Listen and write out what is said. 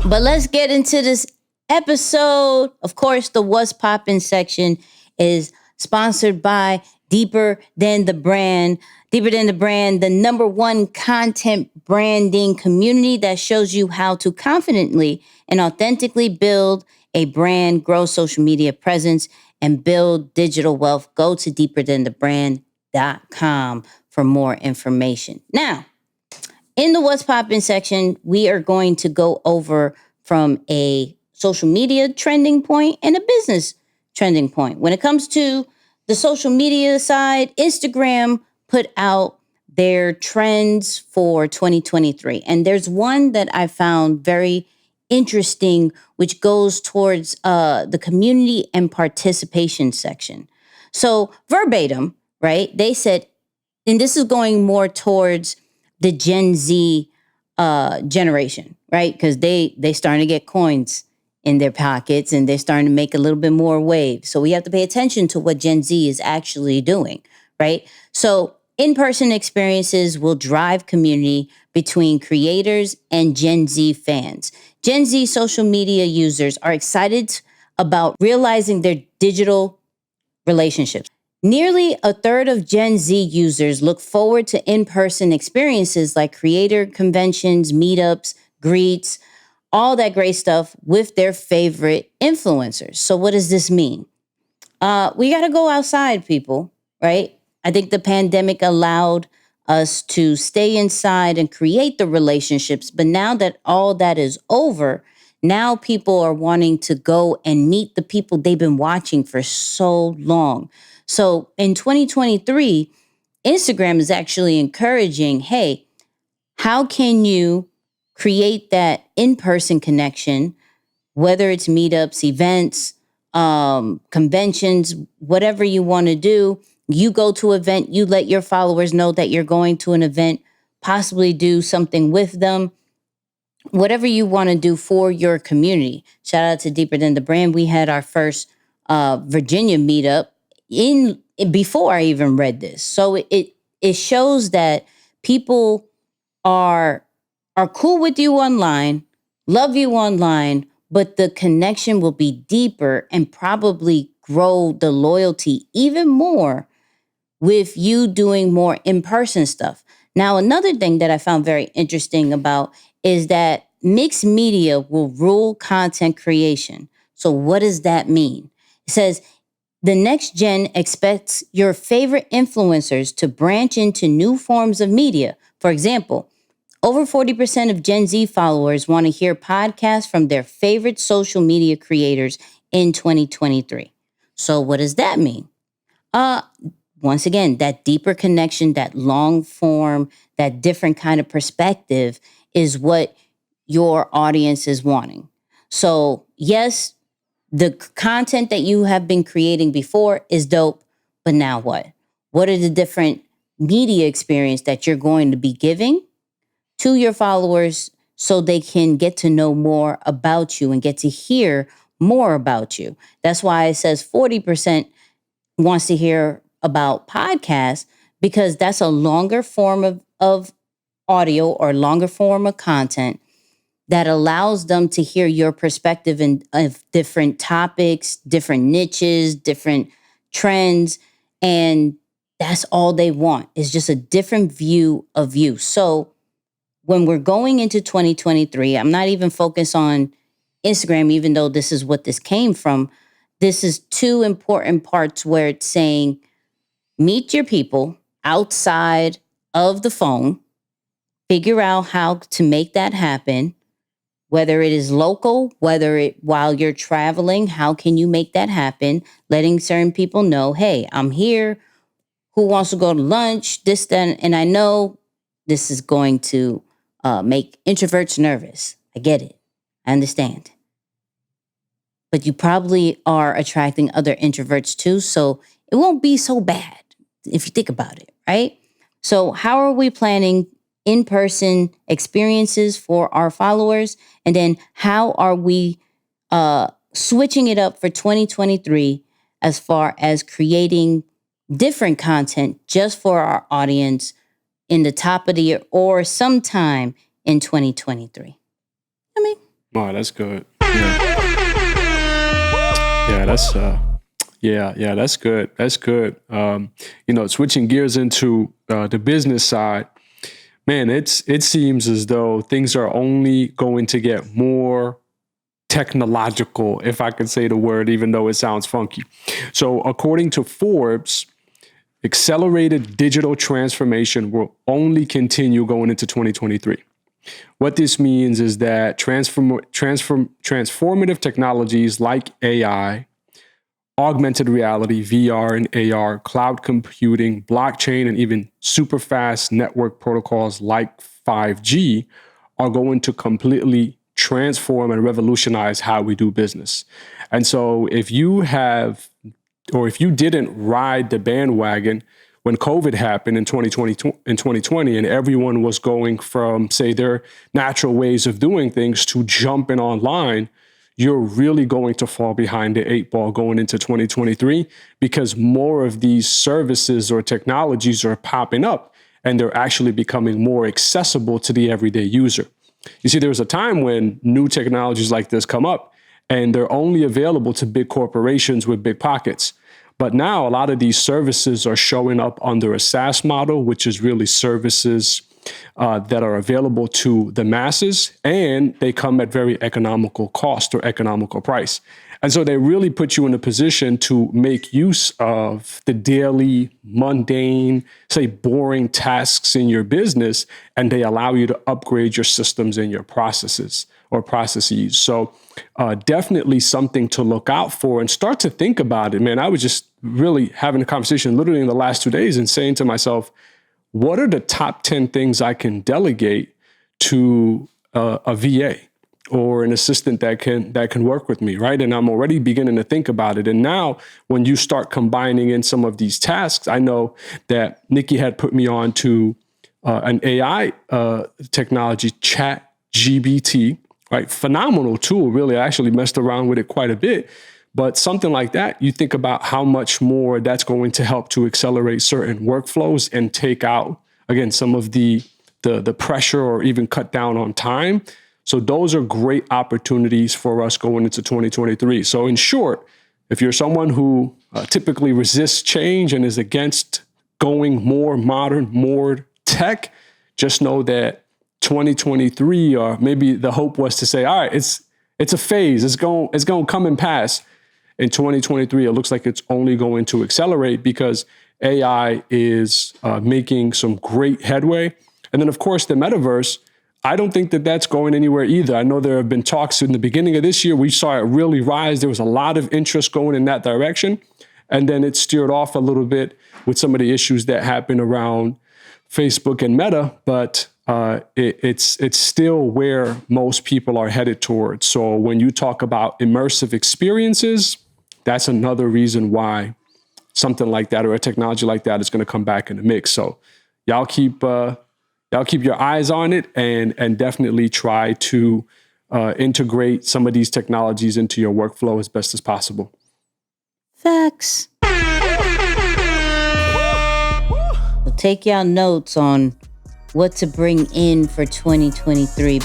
But let's get into this episode. Of course, the What's Poppin' section is sponsored by Deeper Than the Brand. Deeper Than the Brand, the number one content branding community that shows you how to confidently and authentically build a brand, grow social media presence, and build digital wealth. Go to deeperthanthebrand.com for more information. Now, in the What's Poppin' section, we are going to go over from a social media trending point and a business trending point. When it comes to the social media side, Instagram put out their trends for 2023. And there's one that I found very interesting, which goes towards the community and participation section. So verbatim, right? They said, and this is going more towards the Gen Z generation, right? Because they starting to get coins in their pockets and they're starting to make a little bit more waves. So we have to pay attention to what Gen Z is actually doing, right? So in-person experiences will drive community between creators and Gen Z fans. Gen Z social media users are excited about realizing their digital relationships. Nearly a third of Gen Z users look forward to in-person experiences like creator conventions, meetups, greets, all that great stuff with their favorite influencers. So what does this mean? We got to go outside, people, right? I think the pandemic allowed us to stay inside and create the relationships. But now that all that is over, now people are wanting to go and meet the people they've been watching for so long. So in 2023, Instagram is actually encouraging, hey, how can you create that in-person connection, whether it's meetups, events, conventions, whatever you want to do. You go to an event, you let your followers know that you're going to an event, possibly do something with them, whatever you want to do for your community. Shout out to Deeper Than the Brand. We had our first Virginia meetup in before I even read this. So it shows that people are cool with you online, love you online, but the connection will be deeper and probably grow the loyalty even more with you doing more in-person stuff. Now, another thing that I found very interesting about is that mixed media will rule content creation. So what does that mean? It says, the next gen expects your favorite influencers to branch into new forms of media. For example, over 40% of Gen Z followers want to hear podcasts from their favorite social media creators in 2023. So what does that mean? Once again, that deeper connection, that long form, that different kind of perspective is what your audience is wanting. So yes, the content that you have been creating before is dope, but now what? What are the different media experience that you're going to be giving to your followers so they can get to know more about you and get to hear more about you? That's why it says 40% wants to hear about podcasts, because that's a longer form of audio or longer form of content that allows them to hear your perspective of different topics, different niches, different trends. And that's all they want, is just a different view of you. So when we're going into 2023, I'm not even focused on Instagram, even though this is what this came from. This is two important parts where it's saying, meet your people outside of the phone, figure out how to make that happen, whether it is local, while you're traveling, how can you make that happen? Letting certain people know, hey, I'm here. Who wants to go to lunch? This, then, and I know this is going to make introverts nervous. I get it. I understand. But you probably are attracting other introverts too, so it won't be so bad if you think about it, right? So how are we planning in-person experiences for our followers? And then how are we switching it up for 2023 as far as creating different content just for our audience in the top of the year or sometime in 2023? I mean, Oh, that's good. Yeah, that's good. That's good. Switching gears into the business side, man, it seems as though things are only going to get more technological, if I could say the word, even though it sounds funky. So according to Forbes, accelerated digital transformation will only continue going into 2023. What this means is that transformative technologies like AI, augmented reality, VR and AR, cloud computing, blockchain, and even super fast network protocols like 5G are going to completely transform and revolutionize how we do business. And so if you didn't ride the bandwagon when COVID happened in 2020 and everyone was going from, say, their natural ways of doing things to jumping online, you're really going to fall behind the eight ball going into 2023 because more of these services or technologies are popping up and they're actually becoming more accessible to the everyday user. You see, there was a time when new technologies like this come up and they're only available to big corporations with big pockets. But now a lot of these services are showing up under a SaaS model, which is really services that are available to the masses, and they come at very economical cost or economical price. And so they really put you in a position to make use of the daily, mundane, say, boring tasks in your business, and they allow you to upgrade your systems and your processes. So definitely something to look out for and start to think about it, man. I was just really having a conversation literally in the last 2 days and saying to myself, what are the top 10 things I can delegate to a VA or an assistant that can work with me, right? And I'm already beginning to think about it. And now when you start combining in some of these tasks, I know that Nicky had put me on to an AI technology, Chat GBT, right? Phenomenal tool, really. I actually messed around with it quite a bit. But something like that, you think about how much more that's going to help to accelerate certain workflows and take out, again, some of the pressure or even cut down on time. So those are great opportunities for us going into 2023. So in short, if you're someone who typically resists change and is against going more modern, more tech, just know that 2023, or maybe the hope was to say, all right, it's a phase. It's going to come and pass. In 2023, it looks like it's only going to accelerate because AI is making some great headway. And then, of course, the metaverse, I don't think that that's going anywhere either. I know there have been talks in the beginning of this year. We saw it really rise. There was a lot of interest going in that direction. And then it steered off a little bit with some of the issues that happened around Facebook and Meta. But it's still where most people are headed towards. So when you talk about immersive experiences, that's another reason why something like that or a technology like that is going to come back in the mix. So y'all keep your eyes on it and definitely try to integrate some of these technologies into your workflow as best as possible. Facts. So take y'all notes on what to bring in for 2023.